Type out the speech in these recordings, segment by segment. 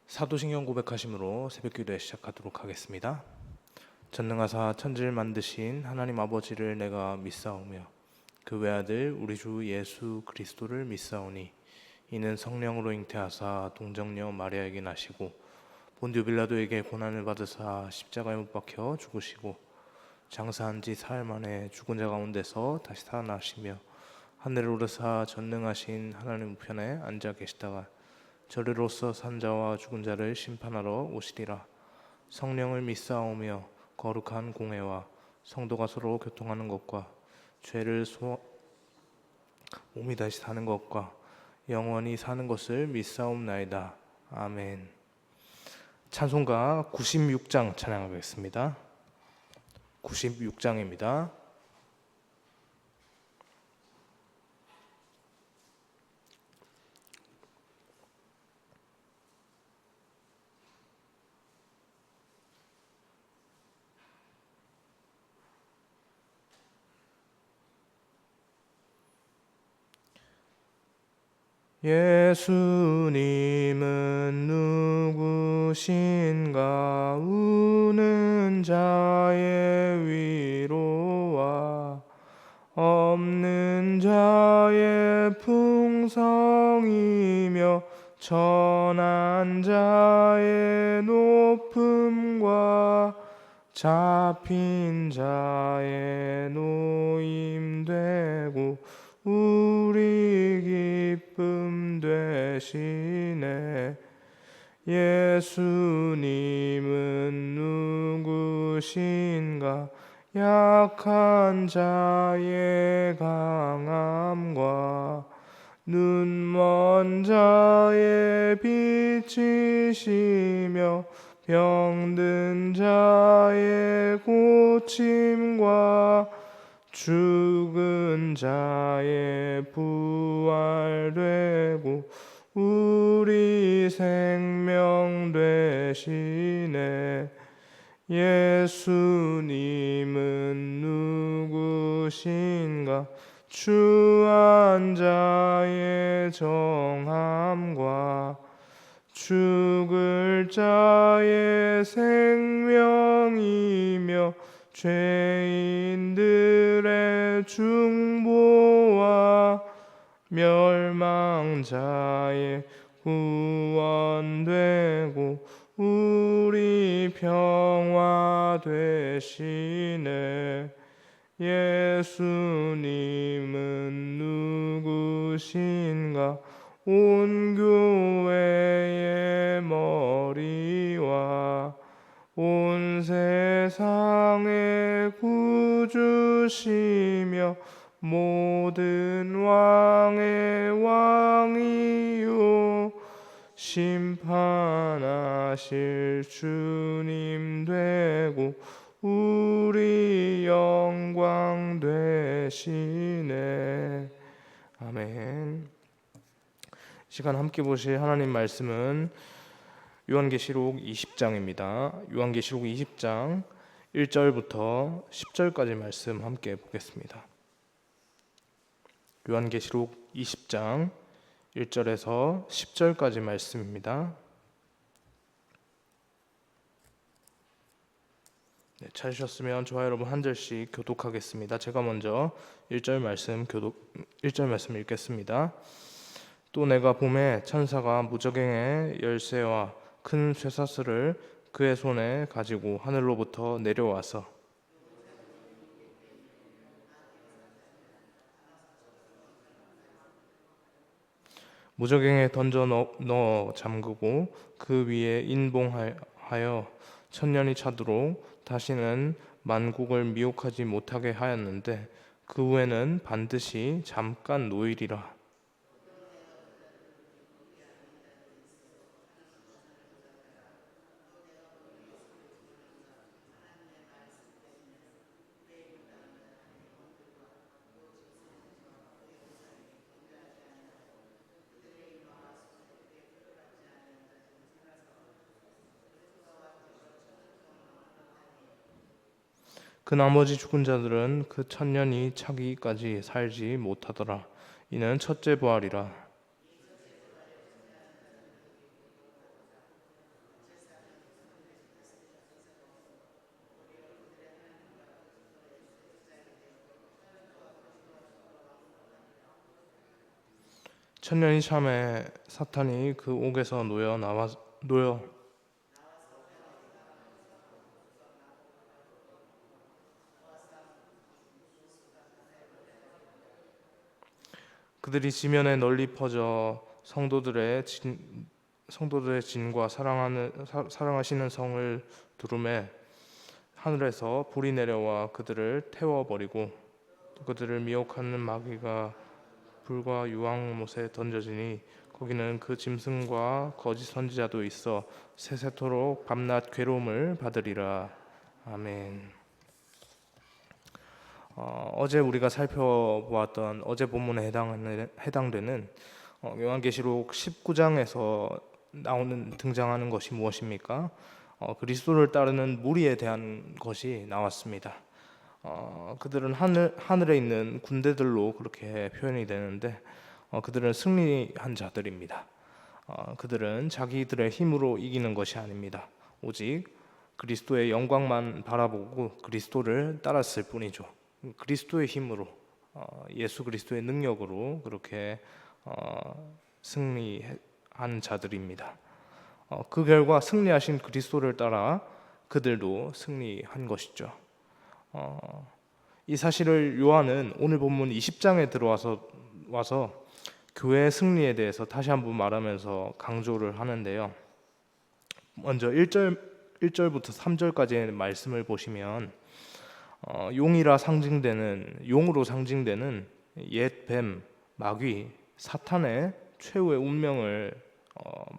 사도신경 고백하심으로 새벽기도에 시작하도록 하겠습니다. 전능하사 천지를 만드신 하나님 아버지를 내가 믿사오며 그 외아들 우리 주 예수 그리스도를 믿사오니 이는 성령으로 잉태하사 동정녀 마리아에게 나시고 본디오 빌라도에게 고난을 받으사 십자가에 못 박혀 죽으시고 장사한 지 사흘 만에 죽은 자 가운데서 다시 살아나시며 하늘에 오르사 전능하신 하나님 우편에 앉아 계시다가 저리로서 산 자와 죽은 자를 심판하러 오시리라. 성령을 믿사오며 거룩한 공회와 성도가 서로 교통하는 것과 죄를 몸이 다시 사는 것과 영원히 사는 것을 믿사옵나이다. 아멘. 찬송가 96장 찬양하겠습니다. 96장입니다. 예수님은 누구신가? 우는 자의 위로와 없는 자의 풍성이며 천한 자의 높음과 잡힌 자의 노임되고 우리 기쁨 되시네. 예수님은 누구신가? 약한 자의 강함과 눈먼 자의 빛이시며 병든 자의 고침과 죽은 자의 부활되고 우리 생명 되시네. 예수님은 누구신가? 추한 자의 정함과 죽을 자의 생명이며 죄인들의 중보와 멸망자의 구원되고 우리 평화 되시네. 예수님은 누구신가? 온 교회의 머리와 온 세상의 구주시며 모든 왕의 왕이요 심판하실 주님 되고 우리 영광 되시네. 아멘. 시간 함께 보실 하나님 말씀은 요한계시록 20장입니다. 요한계시록 20장 1절부터 10절까지 말씀 함께 보겠습니다. 요한계시록 20장 1절에서 10절까지 말씀입니다. 찾으셨으면 저와 여러분 한 절씩 교독하겠습니다. 제가 먼저 1절 말씀 읽겠습니다. 또 내가 봄에 천사가 무저갱의 열쇠와 큰 쇠사슬을 그의 손에 가지고 하늘로부터 내려와서 무저갱에 던져 넣어 잠그고 그 위에 인봉하여 천년이 차도록 다시는 만국을 미혹하지 못하게 하였는데 그 후에는 반드시 잠깐 노일이라. 그 나머지 죽은 자들은 그 천년이 차기까지 살지 못하더라. 이는 첫째 부활이라. 천년이 참에 사탄이 그 옥에서 놓여 그들이 지면에 널리 퍼져 성도들의 진과 사랑하시는 성을 두름에 하늘에서 불이 내려와 그들을 태워버리고 그들을 미혹하는 마귀가 불과 유황못에 던져지니 거기는 그 짐승과 거짓 선지자도 있어 세세토록 밤낮 괴로움을 받으리라. 아멘. 어제 우리가 살펴보았던 어제 본문에 해당되는 요한계시록 19장에서 등장하는 것이 무엇입니까? 그리스도를 따르는 무리에 대한 것이 나왔습니다. 그들은 하늘에 있는 군대들로 그렇게 표현이 되는데 그들은 승리한 자들입니다. 그들은 자기들의 힘으로 이기는 것이 아닙니다. 오직 그리스도의 영광만 바라보고 그리스도를 따랐을 뿐이죠. 그리스도의 힘으로 예수 그리스도의 능력으로 그렇게 승리한 자들입니다. 그 결과 승리하신 그리스도를 따라 그들도 승리한 것이죠. 이 사실을 요한은 오늘 본문 20장에 들어와서 교회의 승리에 대해서 다시 한번 말하면서 강조를 하는데요. 먼저 1절부터 3절까지의 말씀을 보시면 용으로 상징되는 옛 뱀, 마귀, 사탄의 최후의 운명을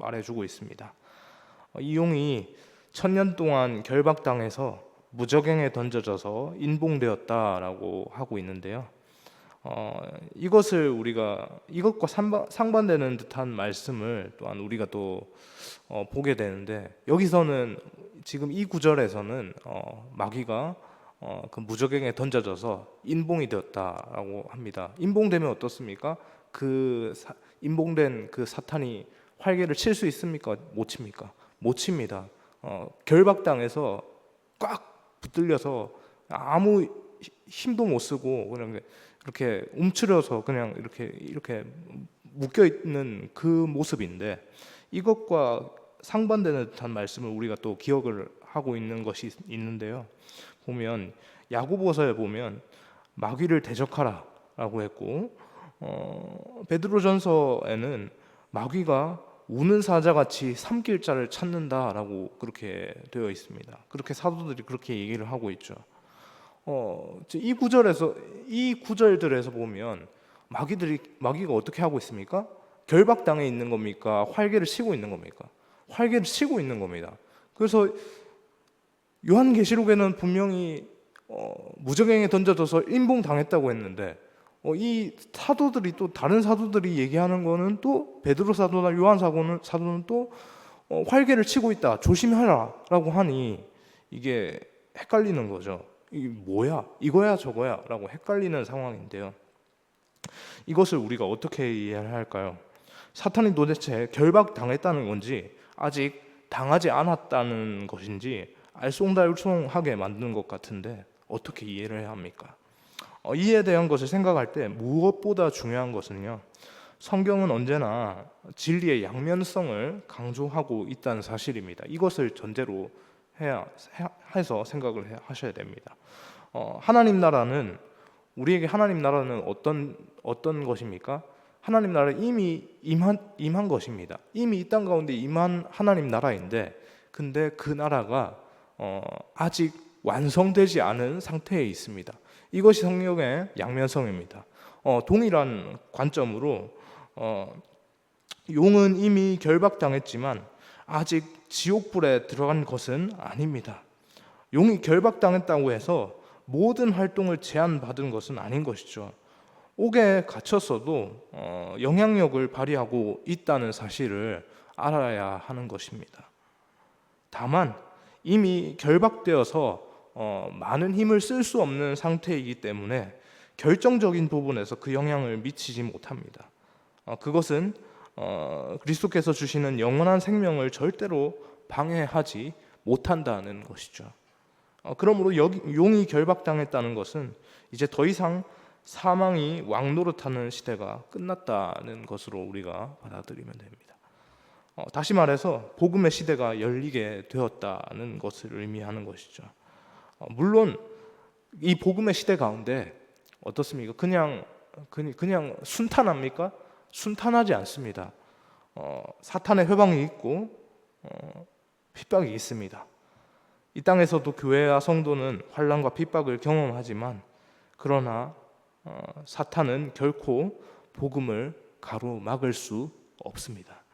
말해주고 있습니다. 이 용이 1000년 동안 결박당해서 무저갱에 던져져서 인봉되었다라고 하고 있는데요. 이것과 상반되는 듯한 말씀을 또한 우리가 또 보게 되는데, 여기서는 지금 이 구절에서는 마귀가 그 무저갱에 던져져서 인봉이 되었다라고 합니다. 인봉되면 어떻습니까? 인봉된 그 사탄이 활개를 칠 수 있습니까? 못 칩니까? 못 칩니다. 결박당해서 꽉 붙들려서 아무 힘도 못 쓰고 그냥 이렇게 움츠려서 그냥 이렇게 묶여 있는 그 모습인데, 이것과 상반되는 듯한 말씀을 우리가 또 기억을 하고 있는 것이 있는데요. 보면 야고보서에 보면 마귀를 대적하라라고 했고, 베드로전서에는 마귀가 우는 사자같이 삼킬 자를 찾는다라고 그렇게 되어 있습니다. 그렇게 사도들이 그렇게 얘기를 하고 있죠. 이 구절들에서 보면 마귀가 어떻게 하고 있습니까? 결박당해 있는 겁니까? 활개를 치고 있는 겁니까? 활개를 치고 있는 겁니다. 그래서 요한계시록에는 분명히 무저갱에 던져져서 인봉당했다고 했는데, 이 사도들이 또 다른 사도들이 얘기하는 거는 또 베드로 사도나 요한 사도는 또 활개를 치고 있다, 조심해라라고 하니 이게 헷갈리는 거죠. 이게 뭐야? 이거야 저거야? 라고 헷갈리는 상황인데요. 이것을 우리가 어떻게 이해를 할까요? 사탄이 도대체 결박당했다는 건지 아직 당하지 않았다는 것인지 알쏭달쏭하게 만드는 것 같은데 어떻게 이해를 해야 합니까? 이에 대한 것을 생각할 때 무엇보다 중요한 것은요, 성경은 언제나 진리의 양면성을 강조하고 있다는 사실입니다. 이것을 전제로 해서 생각을 하셔야 됩니다. 우리에게 하나님 나라는 어떤 것입니까? 하나님 나라는 이미 임한 것입니다. 이미 이 땅 가운데 임한 하나님 나라인데, 근데 그 나라가 아직 완성되지 않은 상태에 있습니다. 이것이 성경의 양면성입니다. 동일한 관점으로 용은 이미 결박당했지만 아직 지옥불에 들어간 것은 아닙니다. 용이 결박당했다고 해서 모든 활동을 제한받은 것은 아닌 것이죠. 옥에 갇혔어도 영향력을 발휘하고 있다는 사실을 알아야 하는 것입니다. 다만 이미 결박되어서 많은 힘을 쓸 수 없는 상태이기 때문에 결정적인 부분에서 그 영향을 미치지 못합니다. 그것은 그리스도께서 주시는 영원한 생명을 절대로 방해하지 못한다는 것이죠. 그러므로 용이 결박당했다는 것은 이제 더 이상 사망이 왕노릇하는 시대가 끝났다는 것으로 우리가 받아들이면 됩니다. 다시 말해서 복음의 시대가 열리게 되었다는 것을 의미하는 것이죠. 물론 이 복음의 시대 가운데 어떻습니까? 그냥 순탄합니까? 순탄하지 않습니다. 사탄의 회방이 있고 핍박이 있습니다. 이 땅에서도 교회와 성도는 환난과 핍박을 경험하지만 그러나 사탄은 결코 복음을 가로막을 수 없습니다.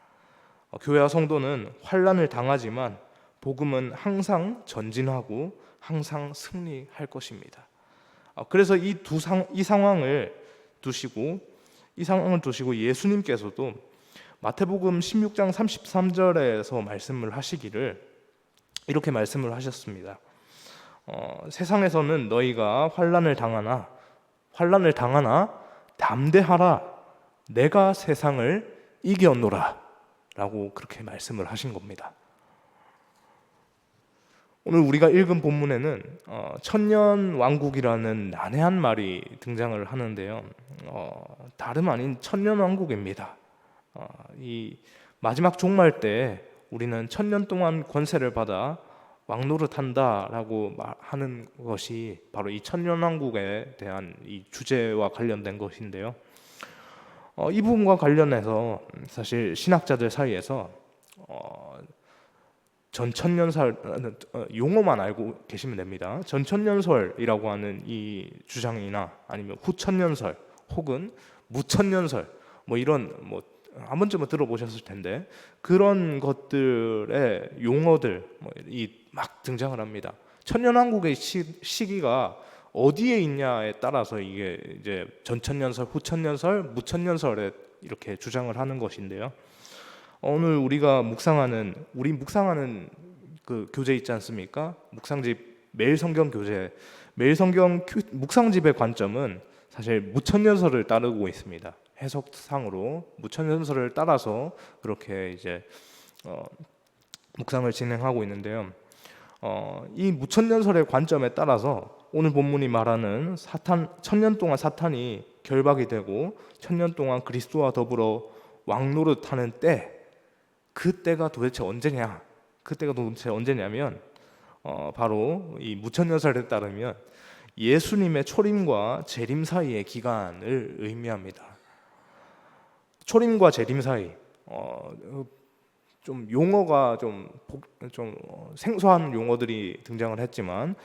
교회와 성도는 환난을 당하지만 복음은 항상 전진하고 항상 승리할 것입니다. 그래서 이 상황을 두시고 예수님께서도 마태복음 16장 33절에서 말씀을 하시기를 이렇게 말씀을 하셨습니다. 세상에서는 너희가 환난을 당하나 담대하라, 내가 세상을 이겼노라 라고 그렇게 말씀을 하신 겁니다. 오늘 우리가 읽은 본문에는 천년왕국이라는 난해한 말이 등장을 하는데요, 다름 아닌 천년왕국입니다. 이 마지막 종말 때 우리는 천년 동안 권세를 받아 왕노릇한다라고 하는 것이 바로 이 천년왕국에 대한 이 주제와 관련된 것인데요. 이 부분과 관련해서 사실 신학자들 사이에서 전천년설 용어만 알고 계시면 됩니다. 전천년설이라고 하는 이 주장이나 아니면 후천년설 혹은 무천년설 이런 한 번쯤은 들어보셨을 텐데 그런 것들의 용어들이 막 등장을 합니다. 천년왕국의 시기가 어디에 있냐에 따라서 이게 이제 전천년설, 후천년설, 무천년설에 이렇게 주장을 하는 것인데요. 오늘 우리가 묵상하는 그 교재 있지 않습니까? 묵상집 매일성경 교재, 매일성경 묵상집의 관점은 사실 무천년설을 따르고 있습니다. 해석상으로 무천년설을 따라서 그렇게 이제 묵상을 진행하고 있는데요. 이 무천년설의 관점에 따라서 오늘 본문이 말하는 천년 동안 사탄이 결박이 되고 천년 동안 그리스도와 더불어 왕노릇하는 때, 그때가 도대체 언제냐? 그때가 도대체 언제냐면 바로 이 무천년설에 따르면 예수님의 초림과 재림 사이의 기간을 의미합니다. 초림과 재림 사이, 좀 용어가 좀 생소한 용어들이 등장을 했지만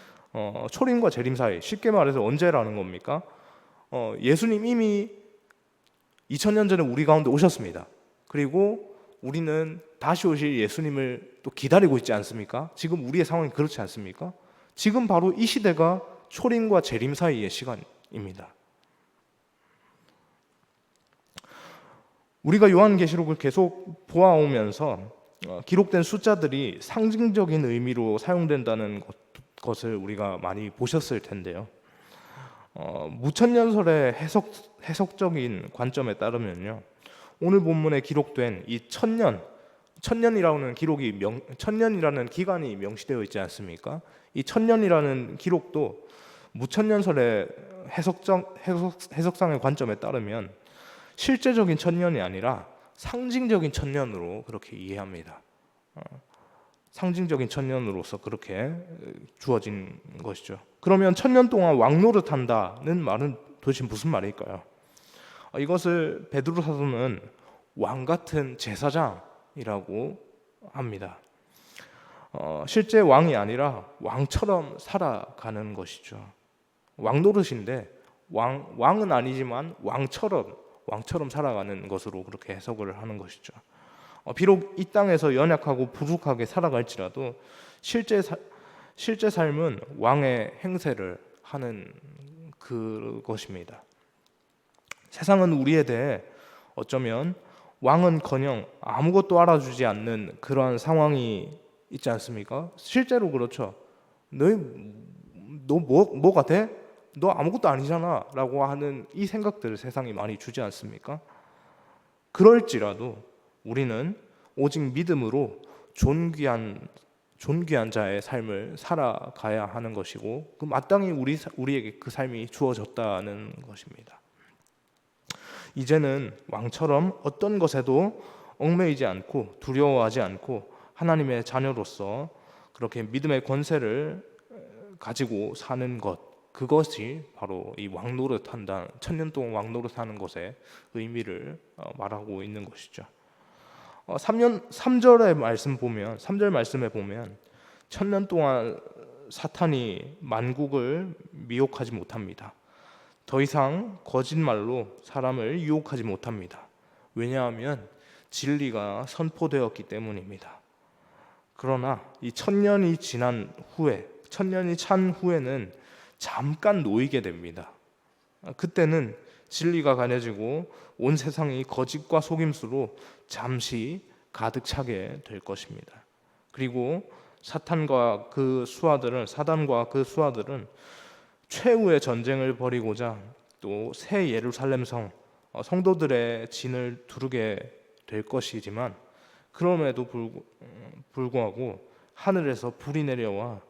초림과 재림 사이, 쉽게 말해서 언제라는 겁니까? 예수님 이미 2000년 전에 우리 가운데 오셨습니다. 그리고 우리는 다시 오실 예수님을 또 기다리고 있지 않습니까? 지금 우리의 상황이 그렇지 않습니까? 지금 바로 이 시대가 초림과 재림 사이의 시간입니다. 우리가 요한계시록을 계속 보아오면서 기록된 숫자들이 상징적인 의미로 사용된다는 것을 우리가 많이 보셨을 텐데요. 무천년설의 해석적인 관점에 따르면요, 오늘 본문에 기록된 이 천년이라는 기간이 명시되어 있지 않습니까? 이 천년이라는 기록도 무천년설의 해석상의 관점에 따르면 실제적인 천년이 아니라 상징적인 천년으로 그렇게 이해합니다. 상징적인 천년으로서 그렇게 주어진 것이죠. 그러면 천년 동안 왕노릇한다는 말은 도대체 무슨 말일까요? 이것을 베드로 사도는 왕 같은 제사장이라고 합니다. 실제 왕이 아니라 왕처럼 살아가는 것이죠. 왕노릇인데 왕은 아니지만 왕처럼 살아가는 것으로 그렇게 해석을 하는 것이죠. 비록 이 땅에서 연약하고 부족하게 살아갈지라도 실제 삶은 왕의 행세를 하는 그것입니다. 세상은 우리에 대해 어쩌면 왕은커녕 아무것도 알아주지 않는 그러한 상황이 있지 않습니까? 실제로 그렇죠. 너 뭐가 돼? 너 아무것도 아니잖아 라고 하는 이 생각들을 세상이 많이 주지 않습니까? 그럴지라도 우리는 오직 믿음으로 존귀한 자의 삶을 살아가야 하는 것이고 그 마땅히 우리에게 그 삶이 주어졌다는 것입니다. 이제는 왕처럼 어떤 것에도 얽매이지 않고 두려워하지 않고 하나님의 자녀로서 그렇게 믿음의 권세를 가지고 사는 것, 그것이 바로 이 왕노릇한다, 천년 동안 왕노릇하는 것의 의미를 말하고 있는 것이죠. 3절의 말씀 보면, 3절 말씀에 보면 천년 동안 사탄이 만국을 미혹하지 못합니다. 더 이상 거짓말로 사람을 유혹하지 못합니다. 왜냐하면 진리가 선포되었기 때문입니다. 그러나 이 천년이 지난 후에, 천년이 찬 후에는 잠깐 놓이게 됩니다. 그때는 진리가 가려지고 온 세상이 거짓과 속임수로 잠시 가득 차게 될 것입니다. 그리고 사단과 그 수하들은 최후의 전쟁을 벌이고자 또 새 예루살렘 성도들의 진을 두르게 될 것이지만, 그럼에도 불구하고 하늘에서 불이 내려와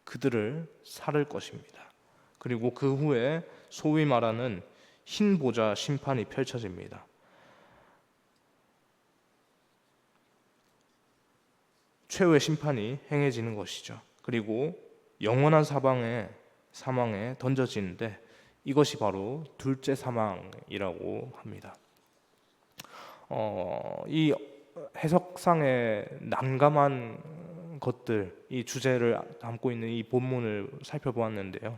그들을 살을 것입니다. 그리고 그 후에 소위 말하는 흰 보좌 심판이 펼쳐집니다. 최후의 심판이 행해지는 것이죠. 그리고 영원한 사망에 던져지는데 이것이 바로 둘째 사망이라고 합니다. 이 해석상의 난감한 것들, 이 주제를 담고 있는 이 본문을 살펴보았는데요.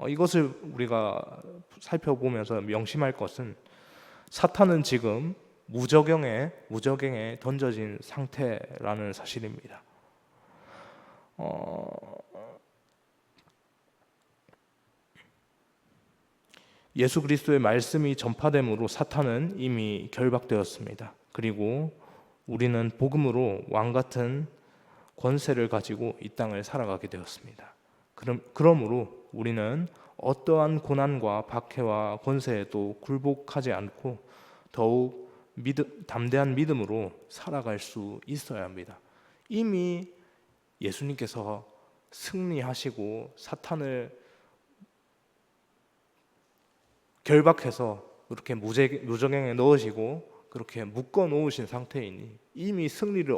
이것을 우리가 살펴보면서 명심할 것은 사탄은 지금 무저갱에 던져진 상태라는 사실입니다. 예수 그리스도의 말씀이 전파됨으로 사탄은 이미 결박되었습니다. 그리고 우리는 복음으로 왕 같은 권세를 가지고 이 땅을 살아가게 되었습니다. 그러므로 우리는 어떠한 고난과 박해와 권세에도 굴복하지 않고 더욱 담대한 믿음으로 살아갈 수 있어야 합니다. 이미 예수님께서 승리하시고 사탄을 결박해서 그렇게 무저갱에 넣으시고 그렇게 묶어 놓으신 상태이니 이미 승리를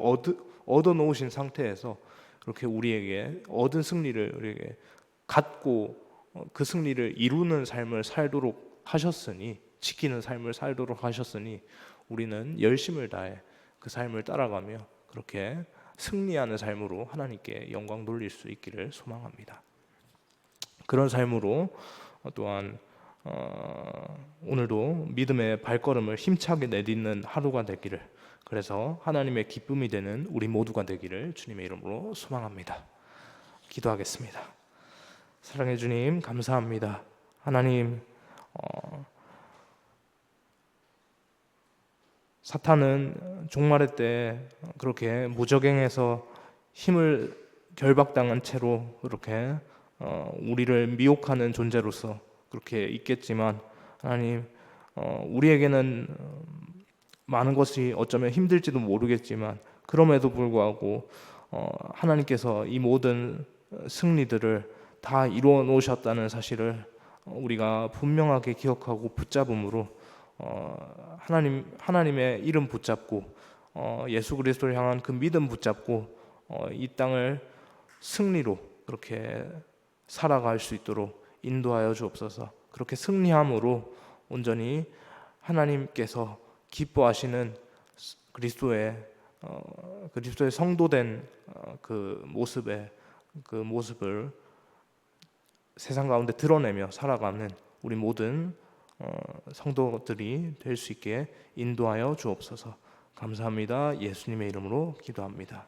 얻어 놓으신 상태에서 그렇게 우리에게 얻은 승리를 우리에게 갖고 그 승리를 이루는 삶을 살도록 하셨으니, 지키는 삶을 살도록 하셨으니 우리는 열심을 다해 그 삶을 따라가며 그렇게 승리하는 삶으로 하나님께 영광 돌릴 수 있기를 소망합니다. 그런 삶으로 또한 오늘도 믿음의 발걸음을 힘차게 내딛는 하루가 되기를, 그래서 하나님의 기쁨이 되는 우리 모두가 되기를 주님의 이름으로 소망합니다. 기도하겠습니다. 사랑해 주님, 감사합니다. 하나님, 사탄은 종말의 때 그렇게 무저갱해서 힘을 결박당한 채로 그렇게 우리를 미혹하는 존재로서 그렇게 있겠지만, 하나님, 우리에게는 많은 것이 어쩌면 힘들지도 모르겠지만 그럼에도 불구하고 하나님께서 이 모든 승리들을 다 이루어 놓으셨다는 사실을 우리가 분명하게 기억하고 붙잡음으로 하나님의 이름 붙잡고 예수 그리스도를 향한 그 믿음 붙잡고 이 땅을 승리로 그렇게 살아갈 수 있도록 인도하여 주옵소서. 그렇게 승리함으로 온전히 하나님께서 기뻐하시는 그리스도의 성도된 그 모습을 세상 가운데 드러내며 살아가는 우리 모든 성도들이 될 수 있게 인도하여 주옵소서. 감사합니다. 예수님의 이름으로 기도합니다.